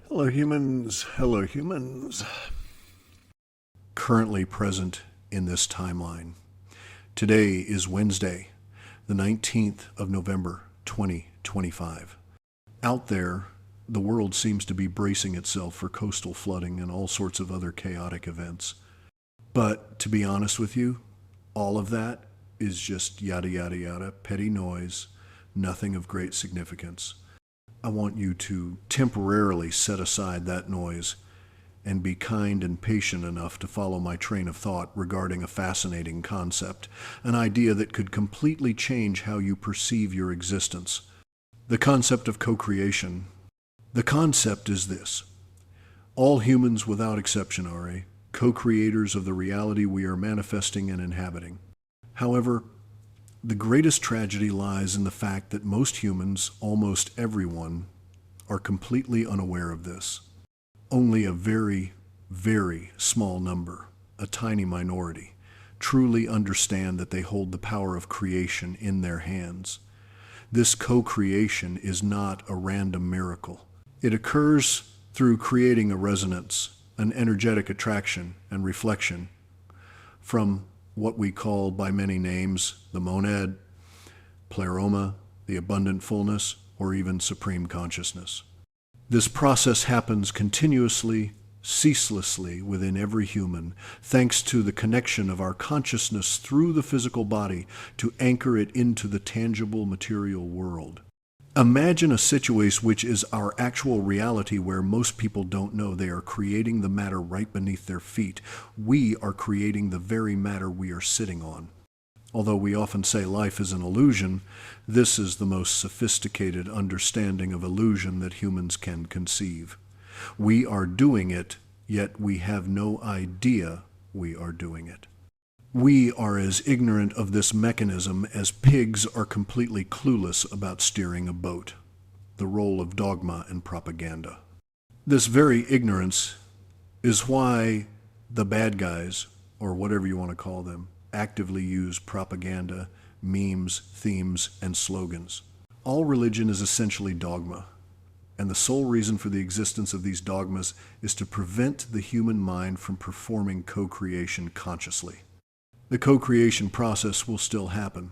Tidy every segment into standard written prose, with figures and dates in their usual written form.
Hello humans, hello humans. Currently present in this timeline. Today is Wednesday, the 19th of November, 2025. Out there, the world seems to be bracing itself for coastal flooding and all sorts of other chaotic events. But to be honest with you, all of that is just yada yada yada, petty noise, nothing of great significance. I want you to temporarily set aside that noise and be kind and patient enough to follow my train of thought regarding a fascinating concept, an idea that could completely change how you perceive your existence. The concept of co-creation. The concept is this: all humans without exception are co-creators of the reality we are manifesting and inhabiting. However, the greatest tragedy lies in the fact that most humans, almost everyone, are completely unaware of this. Only a very, very small number, a tiny minority, truly understand that they hold the power of creation in their hands. This co-creation is not a random miracle. It occurs through creating a resonance, an energetic attraction and reflection from what we call by many names the monad, pleroma, the abundant fullness, or even supreme consciousness. This process happens continuously, ceaselessly within every human, thanks to the connection of our consciousness through the physical body to anchor it into the tangible material world. Imagine a situation which is our actual reality where most people don't know they are creating the matter right beneath their feet. We are creating the very matter we are sitting on. Although we often say life is an illusion, this is the most sophisticated understanding of illusion that humans can conceive. We are doing it, yet we have no idea we are doing it. We are as ignorant of this mechanism as pigs are completely clueless about steering a boat, the role of dogma and propaganda. This very ignorance is why the bad guys, or whatever you want to call them, actively use propaganda, memes, themes, and slogans. All religion is essentially dogma, and the sole reason for the existence of these dogmas is to prevent the human mind from performing co-creation consciously. The co-creation process will still happen,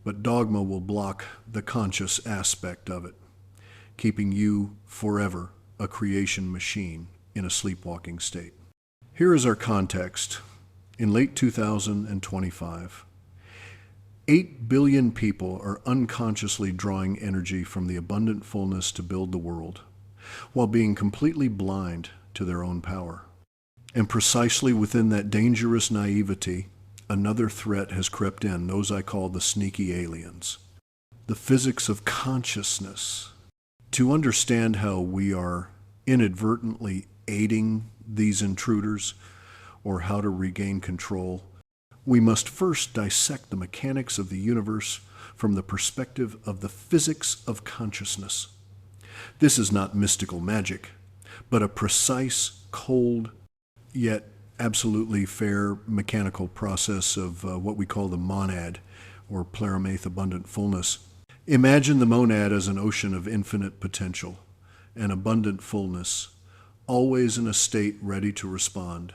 but dogma will block the conscious aspect of it, keeping you forever a creation machine in a sleepwalking state. Here is our context. In late 2025, 8 billion people are unconsciously drawing energy from the abundant fullness to build the world, while being completely blind to their own power. And precisely within that dangerous naivety, another threat has crept in, those I call the sneaky aliens. The physics of consciousness. To understand how we are inadvertently aiding these intruders, or how to regain control, we must first dissect the mechanics of the universe from the perspective of the physics of consciousness. This is not mystical magic, but a precise, cold, yet absolutely fair mechanical process of what we call the monad, or pleromate abundant fullness. Imagine the monad as an ocean of infinite potential, an abundant fullness, always in a state ready to respond.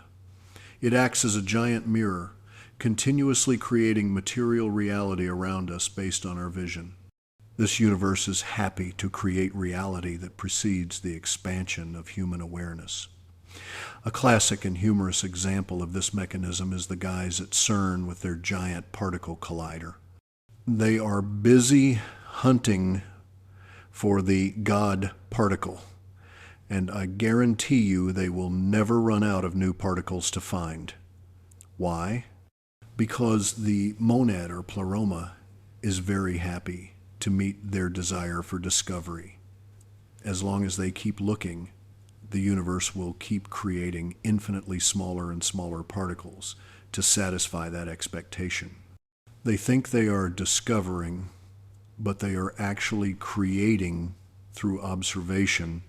It acts as a giant mirror, continuously creating material reality around us based on our vision. This universe is happy to create reality that precedes the expansion of human awareness. A classic and humorous example of this mechanism is the guys at CERN with their giant particle collider. They are busy hunting for the God particle, and I guarantee you they will never run out of new particles to find. Why? Because the monad or pleroma is very happy to meet their desire for discovery. As long as they keep looking, the universe will keep creating infinitely smaller and smaller particles to satisfy that expectation. They think they are discovering, but they are actually creating through observation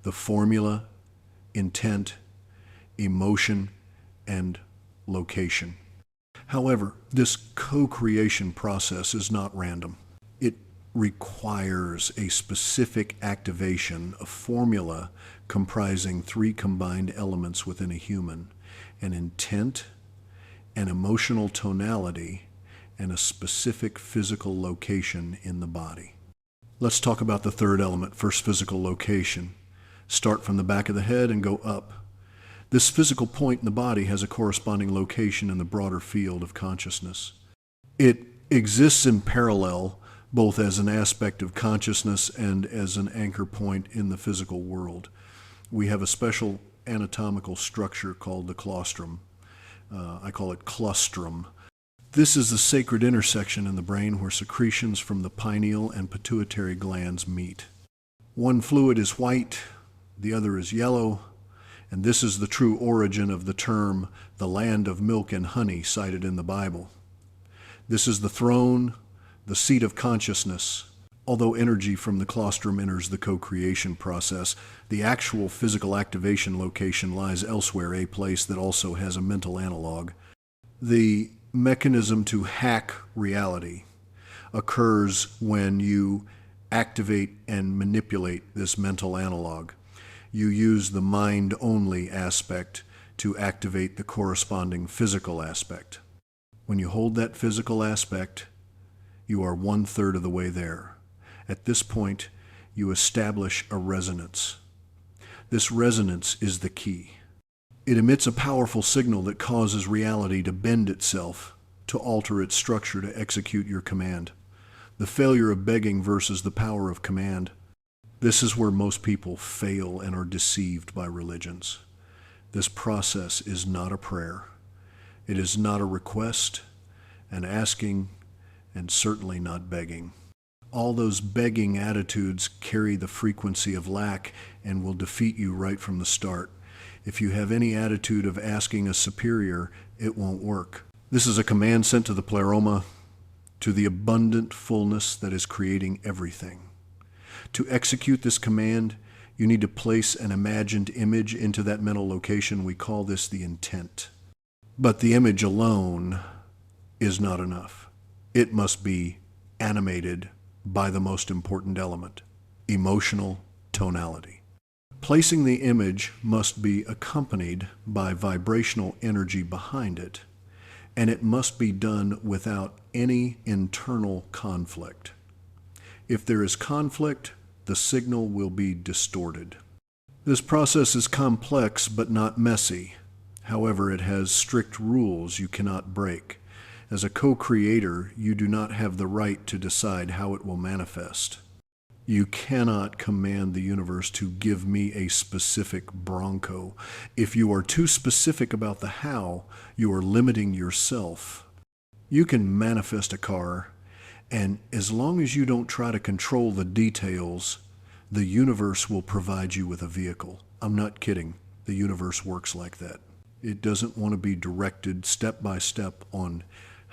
the formula, intent, emotion, and location. However, this co-creation process is not random. It requires a specific activation, a formula comprising three combined elements within a human: an intent, an emotional tonality, and a specific physical location in the body. Let's talk about the third element, first physical location. Start from the back of the head and go up. This physical point in the body has a corresponding location in the broader field of consciousness. It exists in parallel, both as an aspect of consciousness and as an anchor point in the physical world. We have a special anatomical structure called the claustrum. I call it clustrum. This is the sacred intersection in the brain where secretions from the pineal and pituitary glands meet. One fluid is white, the other is yellow, and this is the true origin of the term, the land of milk and honey, cited in the Bible. This is the throne, the seat of consciousness. Although energy from the claustrum enters the co-creation process, the actual physical activation location lies elsewhere, a place that also has a mental analog. The mechanism to hack reality occurs when you activate and manipulate this mental analog. You use the mind-only aspect to activate the corresponding physical aspect. When you hold that physical aspect, you are 1/3 of the way there. At this point, you establish a resonance. This resonance is the key. It emits a powerful signal that causes reality to bend itself, to alter its structure to execute your command. The failure of begging versus the power of command. This is where most people fail and are deceived by religions. This process is not a prayer. It is not a request, an asking, and certainly not begging. All those begging attitudes carry the frequency of lack and will defeat you right from the start. If you have any attitude of asking a superior, it won't work. This is a command sent to the pleroma, to the abundant fullness that is creating everything. To execute this command, you need to place an imagined image into that mental location. We call this the intent. But the image alone is not enough. It must be animated by the most important element, emotional tonality. Placing the image must be accompanied by vibrational energy behind it, and it must be done without any internal conflict. If there is conflict, the signal will be distorted. This process is complex but not messy. However, it has strict rules you cannot break. As a co-creator, you do not have the right to decide how it will manifest. You cannot command the universe to give me a specific Bronco. If you are too specific about the how, you are limiting yourself. You can manifest a car, and as long as you don't try to control the details, the universe will provide you with a vehicle. I'm not kidding. The universe works like that. It doesn't want to be directed step by step on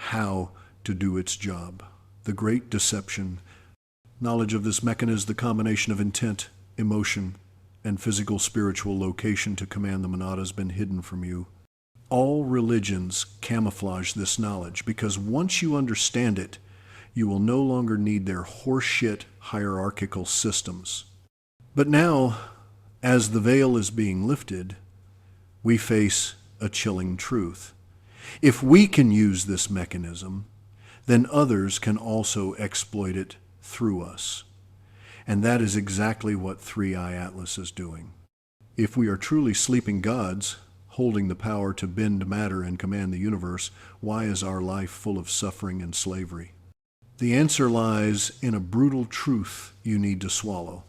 how to do its job. The great deception. Knowledge of this mechanism, the combination of intent, emotion, and physical spiritual location to command the monada has been hidden from you. All religions camouflage this knowledge because once you understand it, you will no longer need their horseshit hierarchical systems. But now, as the veil is being lifted, we face a chilling truth. If we can use this mechanism, then others can also exploit it through us. And that is exactly what 3i Atlas is doing. If we are truly sleeping gods, holding the power to bend matter and command the universe, why is our life full of suffering and slavery? The answer lies in a brutal truth you need to swallow.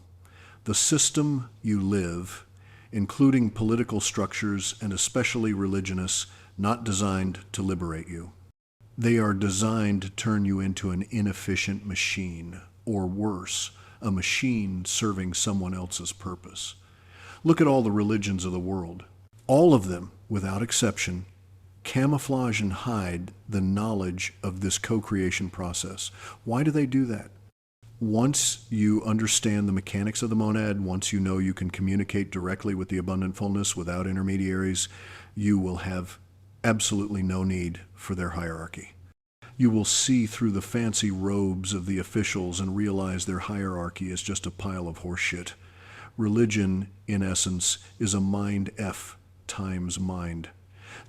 The system you live, including political structures and especially religious, not designed to liberate you. They are designed to turn you into an inefficient machine, or worse, a machine serving someone else's purpose. Look at all the religions of the world. All of them, without exception, camouflage and hide the knowledge of this co-creation process. Why do they do that? Once you understand the mechanics of the monad, once you know you can communicate directly with the abundant fullness without intermediaries, you will have absolutely no need for their hierarchy. You will see through the fancy robes of the officials and realize their hierarchy is just a pile of horseshit. Religion, in essence, is a mind F times mind.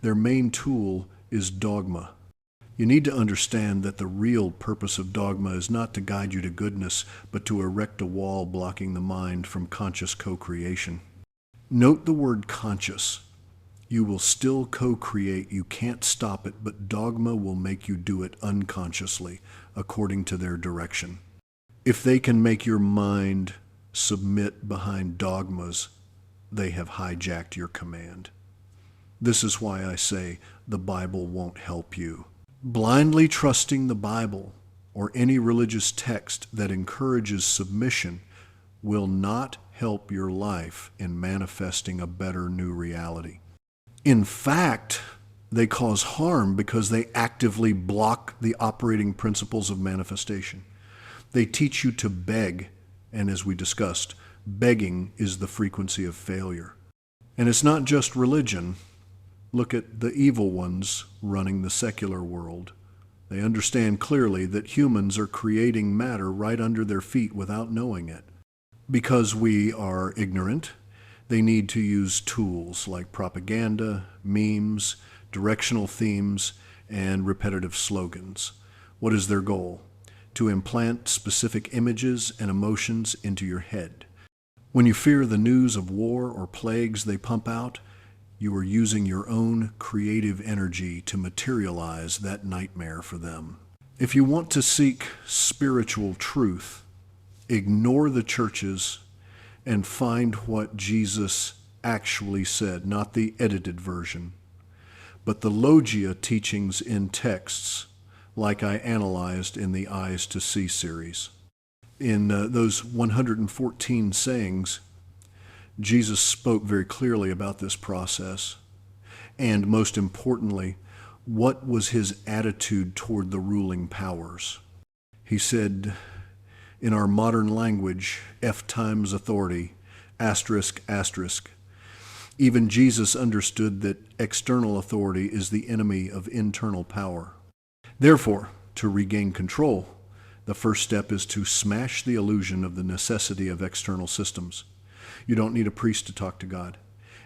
Their main tool is dogma. You need to understand that the real purpose of dogma is not to guide you to goodness, but to erect a wall blocking the mind from conscious co-creation. Note the word conscious. You will still co-create. You can't stop it, but dogma will make you do it unconsciously, according to their direction. If they can make your mind submit behind dogmas, they have hijacked your command. This is why I say the Bible won't help you. Blindly trusting the Bible or any religious text that encourages submission will not help your life in manifesting a better new reality. In fact, they cause harm because they actively block the operating principles of manifestation. They teach you to beg, and as we discussed, begging is the frequency of failure. And it's not just religion. Look at the evil ones running the secular world. They understand clearly that humans are creating matter right under their feet without knowing it. Because we are ignorant, they need to use tools like propaganda, memes, directional themes, and repetitive slogans. What is their goal? To implant specific images and emotions into your head. When you fear the news of war or plagues they pump out, you are using your own creative energy to materialize that nightmare for them. If you want to seek spiritual truth, ignore the churches and find what Jesus actually said, not the edited version, but the Logia teachings in texts like I analyzed in the Eyes to See series. In those 114 sayings, Jesus spoke very clearly about this process, and most importantly, what was his attitude toward the ruling powers. He said, in our modern language, F times authority, asterisk, asterisk. Even Jesus understood that external authority is the enemy of internal power. Therefore, to regain control, the first step is to smash the illusion of the necessity of external systems. You don't need a priest to talk to God,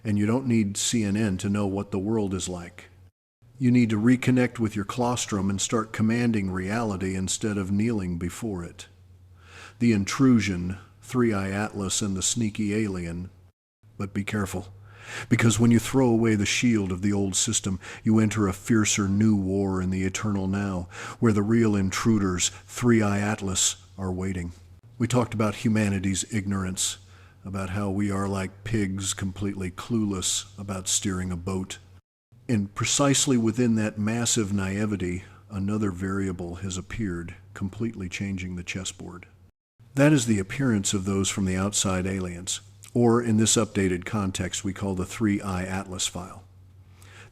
and you don't need CNN to know what the world is like. You need to reconnect with your colostrum and start commanding reality instead of kneeling before it. The intrusion, Three-Eye Atlas, and the sneaky alien. But be careful, because when you throw away the shield of the old system, you enter a fiercer new war in the eternal now, where the real intruders, Three-Eye Atlas, are waiting. We talked about humanity's ignorance, about how we are like pigs, completely clueless about steering a boat. And precisely within that massive naivety, another variable has appeared, completely changing the chessboard. That is the appearance of those from the outside aliens, or in this updated context we call the Three-Eye Atlas file.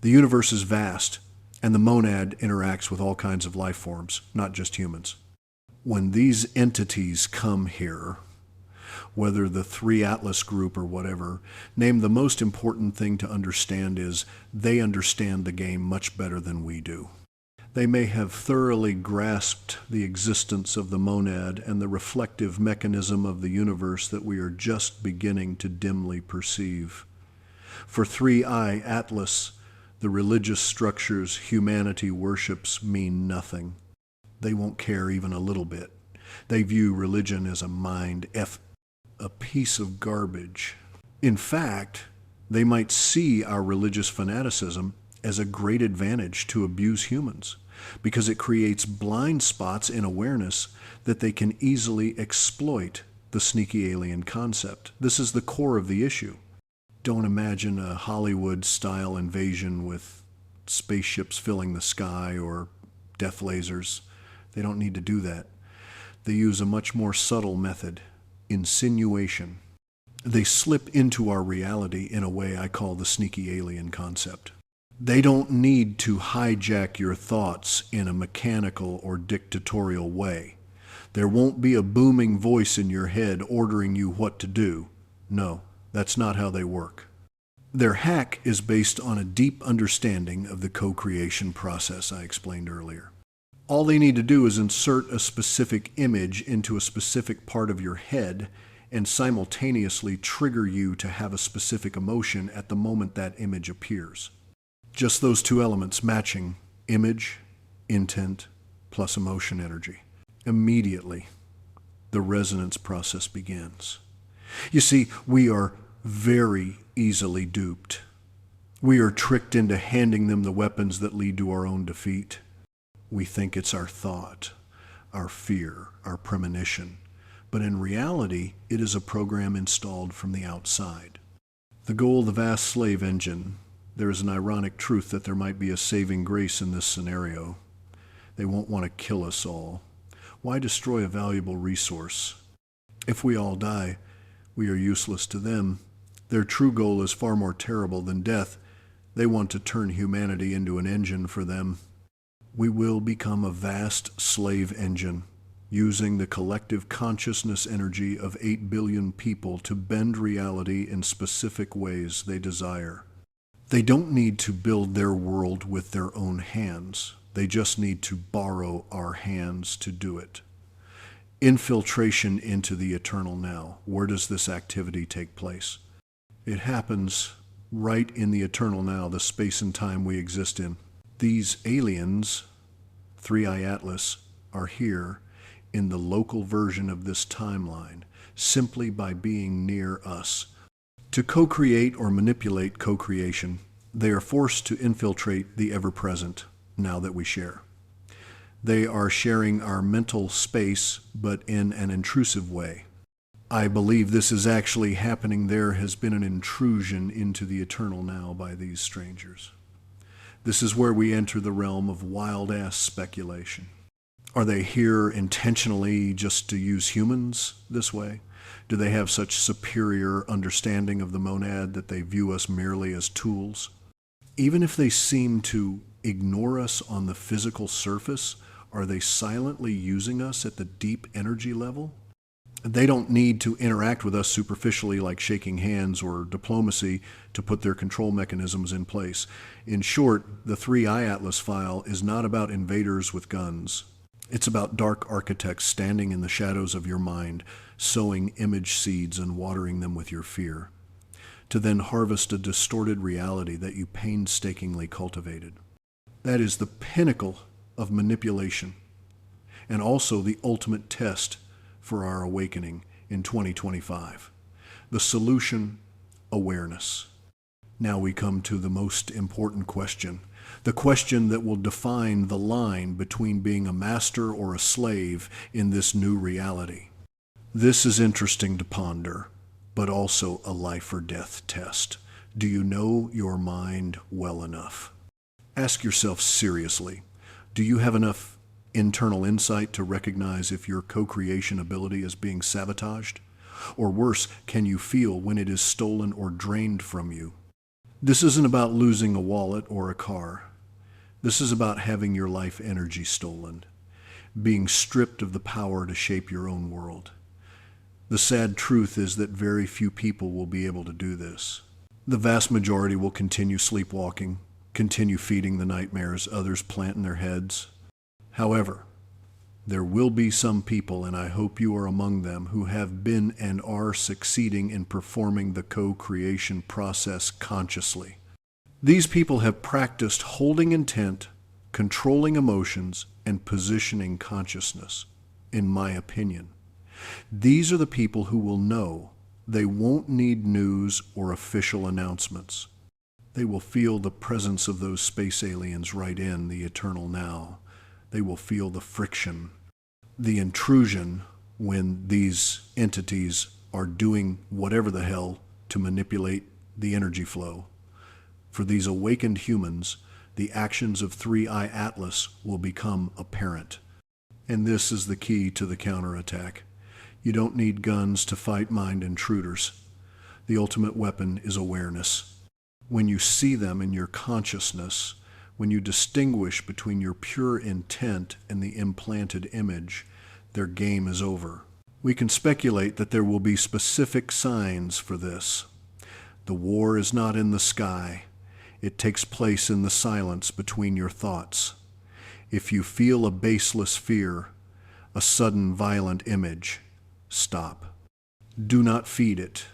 The universe is vast, and the monad interacts with all kinds of life forms, not just humans. When these entities come here, whether the Three Atlas group or whatever, name the most important thing to understand is they understand the game much better than we do. They may have thoroughly grasped the existence of the monad and the reflective mechanism of the universe that we are just beginning to dimly perceive. For Three-Eye Atlas, the religious structures humanity worships mean nothing. They won't care even a little bit. They view religion as a mind F, a piece of garbage. In fact, they might see our religious fanaticism as a great advantage to abuse humans, because it creates blind spots in awareness that they can easily exploit the sneaky alien concept. This is the core of the issue. Don't imagine a Hollywood-style invasion with spaceships filling the sky or death lasers. They don't need to do that. They use a much more subtle method, insinuation. They slip into our reality in a way I call the sneaky alien concept. They don't need to hijack your thoughts in a mechanical or dictatorial way. There won't be a booming voice in your head ordering you what to do. No, that's not how they work. Their hack is based on a deep understanding of the co-creation process I explained earlier. All they need to do is insert a specific image into a specific part of your head and simultaneously trigger you to have a specific emotion at the moment that image appears. Just those two elements matching, image, intent, plus emotion energy. Immediately, the resonance process begins. You see, we are very easily duped. We are tricked into handing them the weapons that lead to our own defeat. We think it's our thought, our fear, our premonition, but in reality, it is a program installed from the outside. The goal of the vast slave engine, there is an ironic truth that there might be a saving grace in this scenario. They won't want to kill us all. Why destroy a valuable resource? If we all die, we are useless to them. Their true goal is far more terrible than death. They want to turn humanity into an engine for them. We will become a vast slave engine, using the collective consciousness energy of 8 billion people to bend reality in specific ways they desire. They don't need to build their world with their own hands. They just need to borrow our hands to do it. Infiltration into the eternal now. Where does this activity take place? It happens right in the eternal now, the space and time we exist in. These aliens, 3i Atlas, are here in the local version of this timeline, simply by being near us. To co-create or manipulate co-creation, they are forced to infiltrate the ever-present, now that we share. They are sharing our mental space, but in an intrusive way. I believe this is actually happening. There has been an intrusion into the eternal now by these strangers. This is where we enter the realm of wild-ass speculation. Are they here intentionally just to use humans this way? Do they have such superior understanding of the monad that they view us merely as tools? Even if they seem to ignore us on the physical surface, are they silently using us at the deep energy level? They don't need to interact with us superficially like shaking hands or diplomacy to put their control mechanisms in place. In short, the 3i Atlas file is not about invaders with guns. It's about dark architects standing in the shadows of your mind, sowing image seeds and watering them with your fear, to then harvest a distorted reality that you painstakingly cultivated. That is the pinnacle of manipulation, and also the ultimate test for our awakening in 2025. The solution, awareness. Now we come to the most important question, the question that will define the line between being a master or a slave in this new reality. This is interesting to ponder, but also a life or death test. Do you know your mind well enough? Ask yourself seriously, do you have enough internal insight to recognize if your co-creation ability is being sabotaged? Or worse, can you feel when it is stolen or drained from you? This isn't about losing a wallet or a car. This is about having your life energy stolen, being stripped of the power to shape your own world. The sad truth is that very few people will be able to do this. The vast majority will continue sleepwalking, continue feeding the nightmares others plant in their heads. However, there will be some people, and I hope you are among them, who have been and are succeeding in performing the co-creation process consciously. These people have practiced holding intent, controlling emotions, and positioning consciousness, in my opinion. These are the people who will know they won't need news or official announcements. They will feel the presence of those space aliens right in the eternal now. They will feel the friction, the intrusion when these entities are doing whatever the hell to manipulate the energy flow. For these awakened humans, the actions of 3i Atlas will become apparent. And this is the key to the counterattack. You don't need guns to fight mind intruders. The ultimate weapon is awareness. When you see them in your consciousness, when you distinguish between your pure intent and the implanted image, their game is over. We can speculate that there will be specific signs for this. The war is not in the sky. It takes place in the silence between your thoughts. If you feel a baseless fear, a sudden violent image, stop. Do not feed it.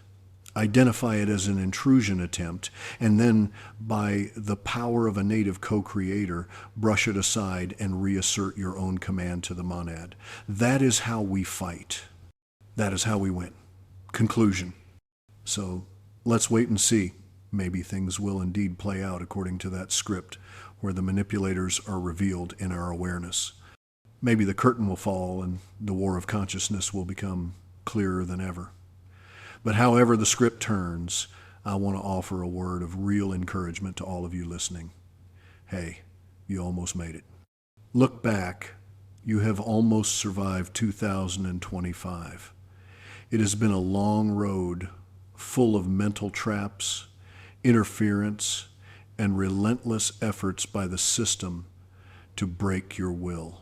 Identify it as an intrusion attempt, and then, by the power of a native co-creator, brush it aside and reassert your own command to the monad. That is how we fight. That is how we win. Conclusion. So let's wait and see. Maybe things will indeed play out according to that script, where the manipulators are revealed in our awareness. Maybe the curtain will fall and the war of consciousness will become clearer than ever. But however the script turns, I want to offer a word of real encouragement to all of you listening. Hey, you almost made it. Look back. You have almost survived 2025. It has been a long road full of mental traps, interference, and relentless efforts by the system to break your will.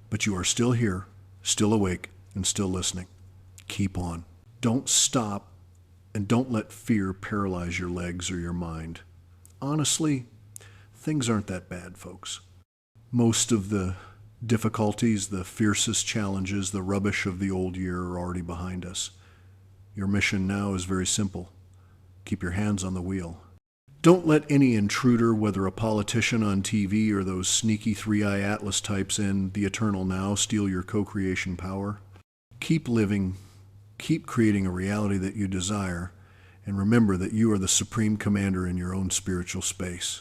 But you are still here, still awake, and still listening. Keep on. Don't stop, and don't let fear paralyze your legs or your mind. Honestly, things aren't that bad, folks. Most of the difficulties, the fiercest challenges, the rubbish of the old year are already behind us. Your mission now is very simple. Keep your hands on the wheel. Don't let any intruder, whether a politician on TV or those sneaky three-eye atlas types in the eternal now, steal your co-creation power. Keep living. Keep creating a reality that you desire, and remember that you are the supreme commander in your own spiritual space.